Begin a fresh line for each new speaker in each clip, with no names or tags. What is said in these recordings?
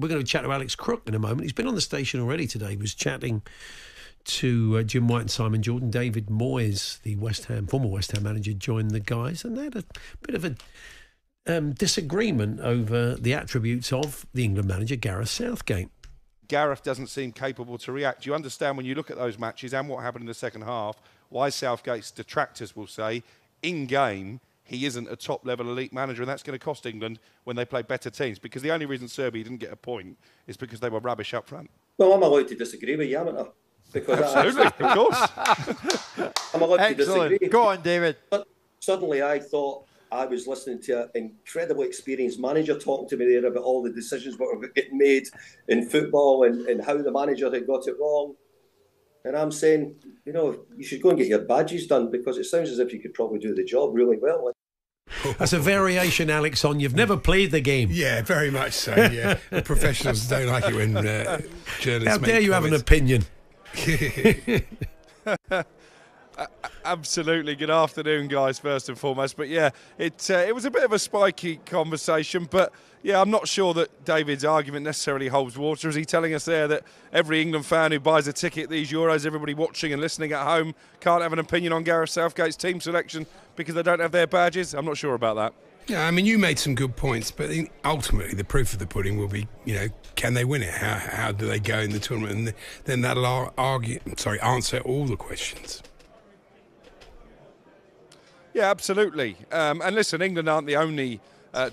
we're going to chat to Alex Crook in a moment. He's been on the station already today. He was chatting to Jim White and Simon Jordan. David Moyes, the former West Ham manager, joined the guys, and they had a bit of a disagreement over the attributes of the England manager, Gareth Southgate.
Gareth doesn't seem capable to react. You understand when you look at those matches and what happened in the second half, why Southgate's detractors will say, in-game, he isn't a top-level elite manager, and that's going to cost England when they play better teams, because the only reason Serbia didn't get a point is because they were rubbish up front.
Well, I'm allowed to disagree with you, haven't I? Because
absolutely, of course.
I'm allowed to disagree.
Go on, David.
But suddenly I thought I was listening to an incredibly experienced manager talking to me there about all the decisions that were getting made in football and how the manager had got it wrong. And I'm saying, you should go and get your badges done, because it sounds as if you could probably do the job really well.
That's a variation, Alex, on you've never played the game.
Yeah, very much so, yeah. Professionals don't like it when journalists
How dare you have an opinion?
Absolutely. Good afternoon, guys, first and foremost. But yeah, it was a bit of a spiky conversation, but yeah, I'm not sure that David's argument necessarily holds water. Is he telling us there that every England fan who buys a ticket at these Euros, everybody watching and listening at home, can't have an opinion on Gareth Southgate's team selection because they don't have their badges? I'm not sure about that.
Yeah, I mean, you made some good points, but ultimately the proof of the pudding will be, can they win it? How do they go in the tournament? And then that'll answer all the questions.
Yeah, absolutely. And listen, England aren't the only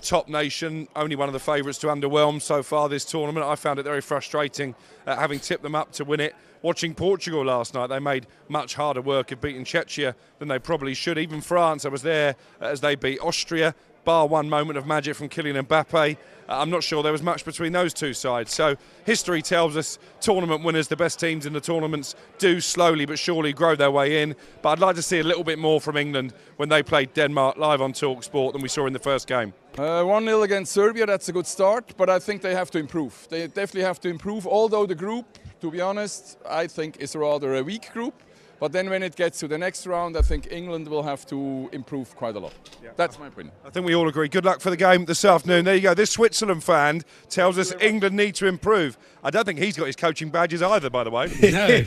top nation, only one of the favourites to underwhelm so far this tournament. I found it very frustrating having tipped them up to win it. Watching Portugal last night, they made much harder work of beating Czechia than they probably should. Even France, I was there as they beat Austria, bar one moment of magic from Kylian Mbappe. I'm not sure there was much between those two sides. So history tells us tournament winners, the best teams in the tournaments, do slowly but surely grow their way in. But I'd like to see a little bit more from England when they played Denmark live on talkSPORT than we saw in the first game.
1-0 against Serbia, that's a good start, but I think they have to improve. They definitely have to improve, although the group, to be honest, I think is rather a weak group. But then when it gets to the next round, I think England will have to improve quite a lot. Yeah. That's my opinion.
I think we all agree. Good luck for the game this afternoon. There you go. This Switzerland fan tells us England need to improve. I don't think he's got his coaching badges either, by the way.
No.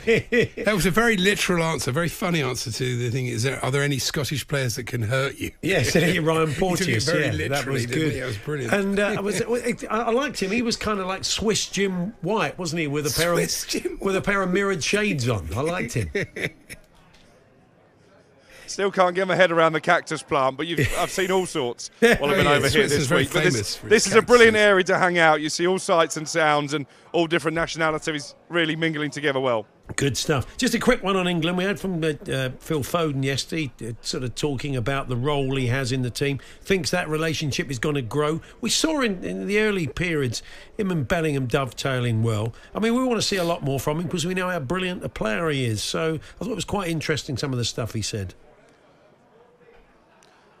That was a very literal answer, very funny answer to the thing. Are there any Scottish players that can hurt you?
Yes, Ryan Porteous. That was good.
That was brilliant.
And I liked him. He was kind of like Swiss Jim White, wasn't he? With a pair of mirrored shades on. I liked him.
Still can't get my head around the cactus plant, but I've seen all sorts while I've been over here this week. But this is a brilliant area to hang out. You see all sights and sounds and all different nationalities really mingling together well.
Good stuff. Just a quick one on England. We heard from Phil Foden yesterday, sort of talking about the role he has in the team. Thinks that relationship is going to grow. We saw in the early periods him and Bellingham dovetailing well. I mean, we want to see a lot more from him because we know how brilliant a player he is. So I thought it was quite interesting, some of the stuff he said.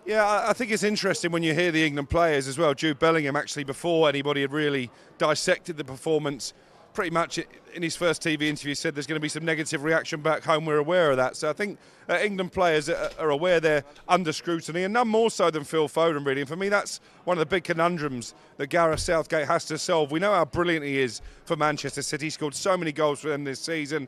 Yeah, I think it's interesting when you hear the England players as well. Jude Bellingham, actually, before anybody had really dissected the performance, pretty much in his first TV interview said there's going to be some negative reaction back home. We're aware of that. So I think England players are aware they're under scrutiny, and none more so than Phil Foden, really. And for me, that's one of the big conundrums that Gareth Southgate has to solve. We know how brilliant he is for Manchester City. He scored so many goals for them this season.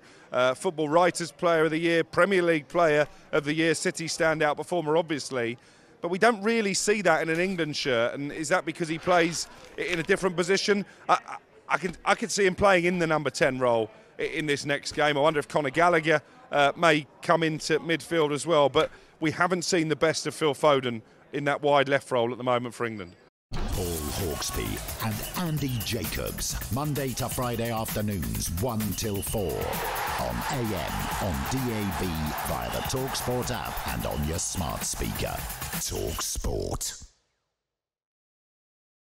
Football Writers Player of the Year, Premier League Player of the Year, City standout performer, obviously. But we don't really see that in an England shirt. And is that because he plays in a different position? I could see him playing in the number 10 role in this next game. I wonder if Conor Gallagher may come into midfield as well. But we haven't seen the best of Phil Foden in that wide left role at the moment for England.
Paul Hawksbee and Andy Jacobs, Monday to Friday afternoons 1 till 4 on AM, on DAB, via the talkSPORT app and on your smart speaker. talkSPORT.